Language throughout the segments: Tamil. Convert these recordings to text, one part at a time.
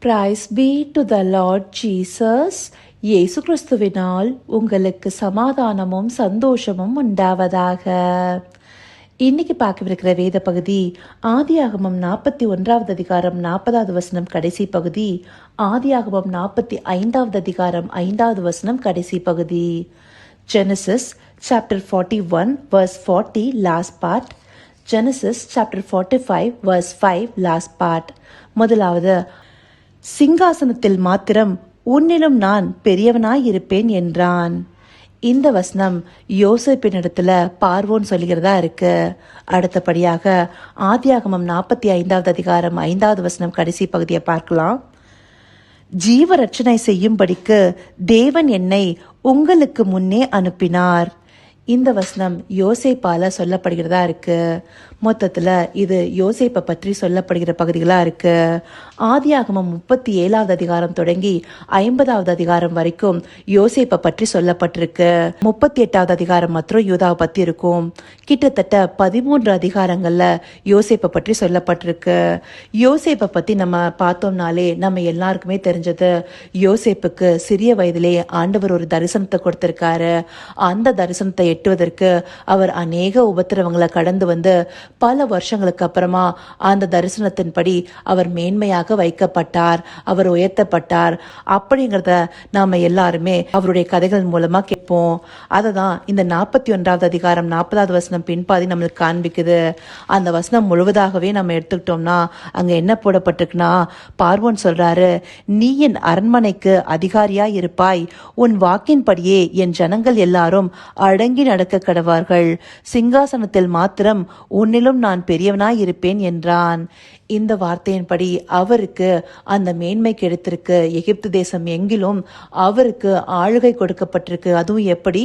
Praise be to the Lord Jesus. இயேசு கிறிஸ்துவினால் உங்களுக்கு சமாதானமும் சந்தோஷமும் உண்டாவதாக. இன்னைக்கு பார்க்கவிருக்கிற வேத பகுதி ஆதியாகமம் 41வது அதிகாரம் 40வது வசனம் கடைசி பகுதி, ஆதியாகமம் 45வது அதிகாரம் 5வது வசனம் கடைசி பகுதி. Genesis chapter 41 verse 40 last part. Genesis chapter 45 verse 5 last part. முதலாவது, சிங்காசனத்தில் மாத்திரம் உன்னிலும் நான் பெரியவனாயிருப்பேன் என்றான். இந்த வசனம் யோசேப்பினிடத்துல பார்வோன் சொல்லுகிறதா இருக்கு. அடுத்தபடியாக ஆதியாகமம் 45வது அதிகாரம் 5வது வசனம் கடைசி பகுதியை பார்க்கலாம். ஜீவ ரட்சணை செய்யும்படிக்கு தேவன் என்னை உங்களுக்கு முன்னே அனுப்பினார். இந்த வசனம் யோசேப்பால சொல்லப்படுகிறதா இருக்கு. மொத்தத்துல இது யோசேப்பை பற்றி சொல்லப்படுகிற பகுதிகளா இருக்கு. ஆதியாகமம் 37வது அதிகாரம் தொடங்கி 50வது அதிகாரம் வரைக்கும் யோசேப்பை பற்றி சொல்லப்பட்டிருக்கு. 38வது அதிகாரம் மற்றும் யூதாவை பத்தி இருக்கும். கிட்டத்தட்ட 13 அதிகாரங்கள்ல யோசேப்பை பற்றி சொல்லப்பட்டிருக்கு. யோசேப்பை பத்தி நம்ம பார்த்தோம்னாலே நம்ம எல்லாருக்குமே தெரிஞ்சது, யோசேப்புக்கு சிறிய வயதிலே ஆண்டவர் ஒரு தரிசனத்தை கொடுத்திருக்காரு. அந்த தரிசனத்தை எட்டுவதற்கு அவர் அநேக உபத்திரவங்களை கடந்து வந்து பல வருஷங்களுக்கு அப்புறமா அந்த தரிசனத்தின்படி அவர் மேன்மையாக வைக்கப்பட்டார், அவர் உயர்த்தப்பட்டார். அப்படிங்கிறத நாம எல்லாருமே அவருடைய கதைகள் மூலமா கேட்போம். அதை தான் இந்த 41வது அதிகாரம் 40வது வசனம் பின்பாதி நம்மளுக்கு காண்பிக்குது. அந்த வசனம் முழுவதாகவே நம்ம எடுத்துக்கிட்டோம்னா அங்க என்ன போடப்பட்டிருக்குன்னா, பார்வோன் சொல்றாரு, நீ என் அரண்மனைக்கு அதிகாரியா இருப்பாய், உன் வாக்கின்படியே என் ஜனங்கள் எல்லாரும் அடங்கி நடக்க கடவார்கள், சிங்காசனத்தில் மாத்திரம் உன்னிலும் நான் பெரியவனாய் இருப்பேன் என்றான். இந்த வார்த்தையின்படி அவருக்கு அந்த மேன்மை கிடைத்திருக்கு. எகிப்து தேசம் எங்கிலும் அவருக்கு ஆளுகை கொடுக்கப்பட்டிருக்கு. அதுவும் எப்படி?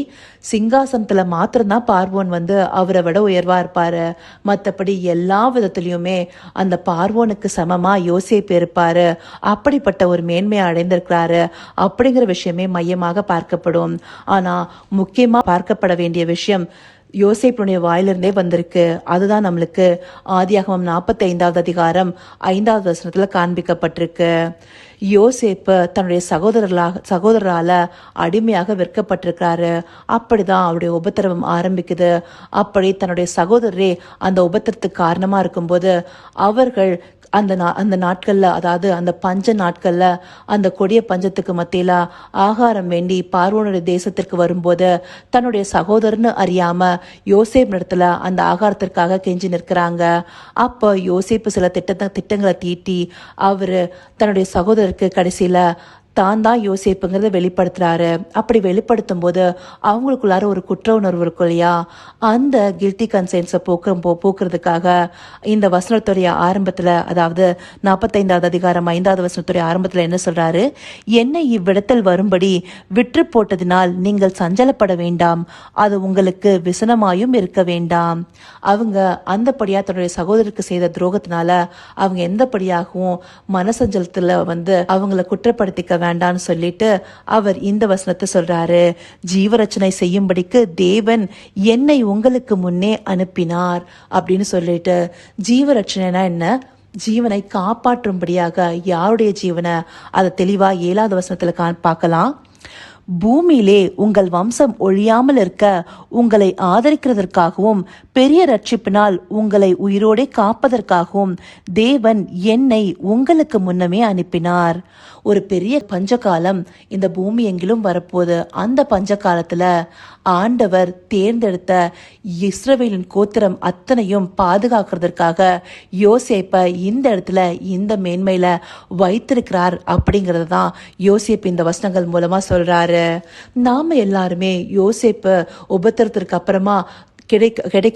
சிங்காசனத்துல மாத்திரம்தான் பார்வோன் வந்து அவரை விட உயர்வா இருப்பாரு. மற்றபடி எல்லா விதத்திலயுமே அந்த பார்வோனுக்கு சமமா யோசேப்பு இருப்பாரு. அப்படிப்பட்ட ஒரு மேன்மையை அடைந்திருக்கிறாரு. அப்படிங்கிற விஷயமே மையமாக பார்க்கப்படும். ஆனா முக்கியமா பார்க்கப்பட வேண்டிய விஷயம் யோசேப்புடைய வாயிலிருந்தே வந்திருக்கு. அதுதான் நம்மளுக்கு ஆதியாகமம் 45வது அதிகாரம் 5வது வசனத்துல காண்பிக்கப்பட்டிருக்கு. யோசேப்பு தன்னுடைய சகோதரரால அடிமையாக விற்கப்பட்டிருக்கிறாரு. அப்படிதான் அவருடைய உபத்திரவம் ஆரம்பிக்குது. அப்படி தன்னுடைய சகோதரரே அந்த உபத்திரத்துக்கு காரணமா இருக்கும்போது அவர்கள் அந்த நாட்கள்ல, அதாவது அந்த பஞ்ச நாட்கள்ல, அந்த கொடிய பஞ்சத்துக்கு மத்தியில ஆகாரம் வேண்டி பார்வோனுடைய தேசத்திற்கு வரும்போது தன்னுடைய சகோதரன்னு அறியாம யோசேப் இடத்துல அந்த ஆகாரத்திற்காக கெஞ்சி நிற்கிறாங்க. அப்ப யோசேப்பு சில திட்டங்களை தீட்டி அவரு தன்னுடைய சகோதரருக்கு கடைசியில தான் யோசேப்புங்கிறத வெளிப்படுத்துறாரு. அப்படி வெளிப்படுத்தும் போது அவங்களுக்குள்ளார ஒரு குற்ற உணர்வு இருக்கும் இல்லையா? அந்த கில்ட்டி கன்சைன்ஸை போக்குறதுக்காக இந்த வசனத்துடைய ஆரம்பத்துல, அதாவது 45வது அதிகாரம் 5வது வசனத்துடைய ஆரம்பத்துல என்ன சொல்றாரு? என்னை இவ்விடத்தில் வரும்படி விற்று போட்டதினால் நீங்கள் சஞ்சலப்பட வேண்டாம், அது உங்களுக்கு விசனமாயும் இருக்க வேண்டாம். அவங்க அந்தபடியா தன்னுடைய சகோதரருக்கு செய்த துரோகத்தினால அவங்க எந்தபடியாகவும் மனசஞ்சலத்துல வந்து அவங்களை குற்றப்படுத்திக்க வேண்டான்னு சொல்லிட்டு அவர் இந்த வசனத்தை சொல்றாரு, ஜீவரட்சணை செய்யும்படிக்கு தேவன் என்னை உங்களுக்கு முன்னே அனுப்பினார் அப்படின்னு சொல்லிட்டு. ஜீவரட்சணைனா என்ன? ஜீவனை காப்பாற்றும்படியாக. யாருடைய ஜீவனை? அதை தெளிவா 7வது வசனத்துல பார்க்கலாம். பூமியிலே உங்கள் வம்சம் ஒழியாமல் இருக்க உங்களை ஆதரிக்கிறதற்காகவும் பெரிய ரட்சிப்பினால் உங்களை உயிரோடே காப்பதற்காகவும் தேவன் என்னை உங்களுக்கு முன்னமே அனுப்பினார். ஒரு பெரிய பஞ்சகாலம் இந்த பூமி எங்கிலும் வரப்போகுது. அந்த பஞ்ச காலத்துல ஆண்டவர் தேர்ந்தெடுத்த இஸ்ரவேலின் கோத்திரம் அத்தனையும் பாதுகாக்கிறதுக்காக யோசேப்பை இந்த இடத்துல இந்த மேன்மையில வைத்திருக்கிறார். அப்படிங்கறது தான் யோசேப்பு இந்த வசனங்கள் மூலமா சொல்றாரு. நாம எல்லாருமே யோசேப்பு உபத்திரத்திற்கு அப்புறமா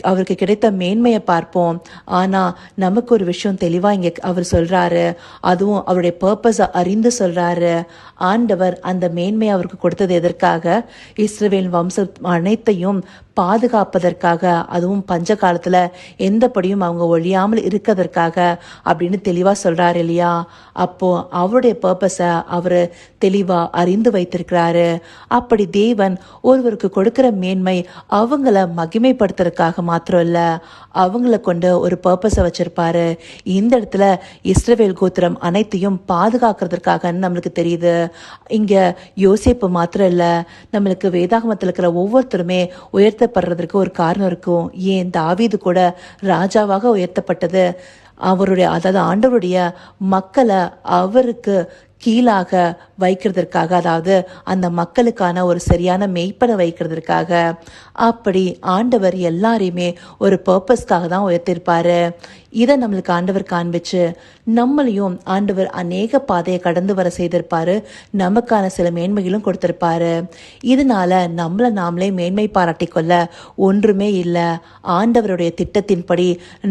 அவருக்கு கிடைத்த மேன்மையை பார்ப்போம். ஆனா நமக்கு ஒரு விஷயம் தெளிவா இங்க அவர் சொல்றாரு, அதுவும் அவருடைய பர்பஸ அறிந்து சொல்றாரு. ஆண்டவர் அந்த மேன்மையை அவருக்கு கொடுத்தது எதற்காக? இஸ்ரவேல் வம்சம் அனைத்தையும் பாதுகாப்பதற்காக, அதுவும் பஞ்ச காலத்துல எந்தபடியும் அவங்க ஒழியாமல் இருக்கிறதற்காக அப்படின்னு தெளிவா சொல்றாரு இல்லையா? அப்போ அவருடைய பர்பஸ அவரு தெளிவா அறிந்து வைத்திருக்கிறாரு. அப்படி தேவன் ஒருவருக்கு கொடுக்கிற மேன்மை அவங்கள மகிமைப்படுத்த பயன்படுத்துறதுக்காக மாத்திரம் இல்ல, அவங்கள கொண்டு ஒரு பர்பஸை வச்சிருப்பாரு. இந்த இடத்துல இஸ்ரவேல் கோத்திரம் அனைத்தையும் பாதுகாக்கிறதுக்காக நம்மளுக்கு தெரியுது. இங்க யோசேப்பு மாத்திரம் இல்ல, நம்மளுக்கு வேதாகமத்தில் இருக்கிற ஒவ்வொருத்தருமே உயர்த்தப்படுறதுக்கு ஒரு காரணம் இருக்கும். ஏன் தாவீது கூட ராஜாவாக உயர்த்தப்பட்டது அவருடைய, அதாவது ஆண்டவருடைய மக்களை அவருக்கு கீழாக வைக்கிறதுக்காக, அதாவது அந்த மக்களுக்கான ஒரு சரியான மெய்ப்பனை வைக்கிறதுக்காக. அப்படி ஆண்டவர் எல்லாரையுமே ஒரு பர்பஸ்க்காக தான் உயர்த்திருப்பாரு. இதை நம்மளுக்கு ஆண்டவர் காண்பிச்சு நம்மளையும் ஆண்டவர் அநேக பாதையை கடந்து வர செய்திருப்பாரு. நமக்கான சில மேன்மைகளும் கொடுத்திருப்பாரு. இதனால நம்மளை நாமளே மேன்மை பாராட்டி கொள்ள ஒன்றுமே இல்லை. ஆண்டவருடைய திட்டத்தின்படி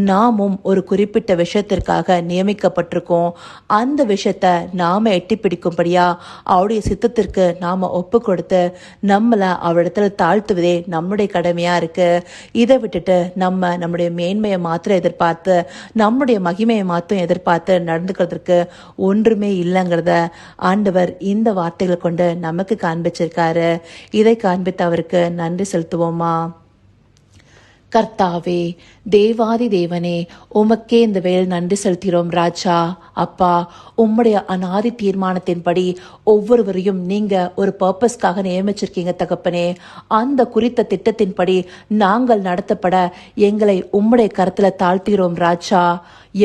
நாமும் ஒரு குறிப்பிட்ட விஷயத்திற்காக நியமிக்கப்பட்டிருக்கோம். அந்த விஷயத்த நாம எட்டி பிடிக்கும்படியா அவருடைய சித்தத்திற்கு நாம ஒப்பு கொடுத்து நம்மளை அவரிடத்துல தாழ்த்துவதே நம்முடைய கடமையா இருக்கு. இதை விட்டுட்டு நம்முடைய மேன்மையை மாத்திரம் எதிர்பார்த்து, நம்முடைய மகிமையை மாத்திரம் எதிர்பார்த்து நடந்துக்கிறதுக்கு ஒன்றுமே இல்லைங்கிறத ஆண்டவர் இந்த வார்த்தைகளை கொண்டு நமக்கு காண்பிச்சிருக்காரு. இதை காண்பித்து அவருக்கு நன்றி செலுத்துவோமா? கர்த்தாவே, தேவாதி தேவனே, உமக்கே இந்த வேலை நன்றி செலுத்துகிறோம் ராஜா. அப்பா, உம்முடைய அநாதி தீர்மானத்தின்படி ஒவ்வொருவரையும் நீங்க ஒரு பர்பஸ்க்காக நியமிச்சிருக்கீங்க தகப்பனே. அந்த குறித்த திட்டத்தின்படி நாங்கள் நடத்தப்பட எங்களை உம்முடைய கருத்துல தாழ்த்துகிறோம் ராஜா.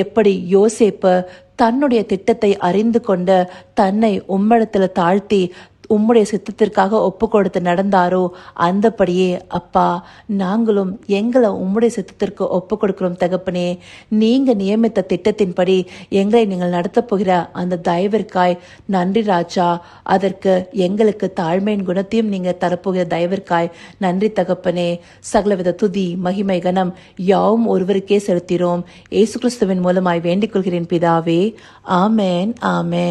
எப்படி யோசேப்பு தன்னுடைய திட்டத்தை அறிந்து கொண்டு தன்னை உம்மிடத்துல தாழ்த்தி உம்முடைய சித்தத்திற்காக ஒப்பு கொடுத்து நடந்தாரோ, அந்தபடியே அப்பா நாங்களும் எங்களை உம்முடைய சித்தத்திற்கு ஒப்பு கொடுக்கிறோம் தகப்பனே. நீங்க நியமித்த திட்டத்தின்படி எங்களை நீங்கள் நடத்த போகிற அந்த தயவிற்காய் நன்றி ராஜா. அதற்கு எங்களுக்கு தாழ்மையின் குணத்தையும் நீங்க தரப்போகிற தயவிற்காய் நன்றி தகப்பனே. சகலவித துதி மகிமை கனம் யாவும் ஒருவருக்கே செலுத்தினோம். இயேசு கிறிஸ்துவின் மூலமாய் வேண்டிக் கொள்கிறேன் பிதாவே. ஆமேன், ஆமேன்.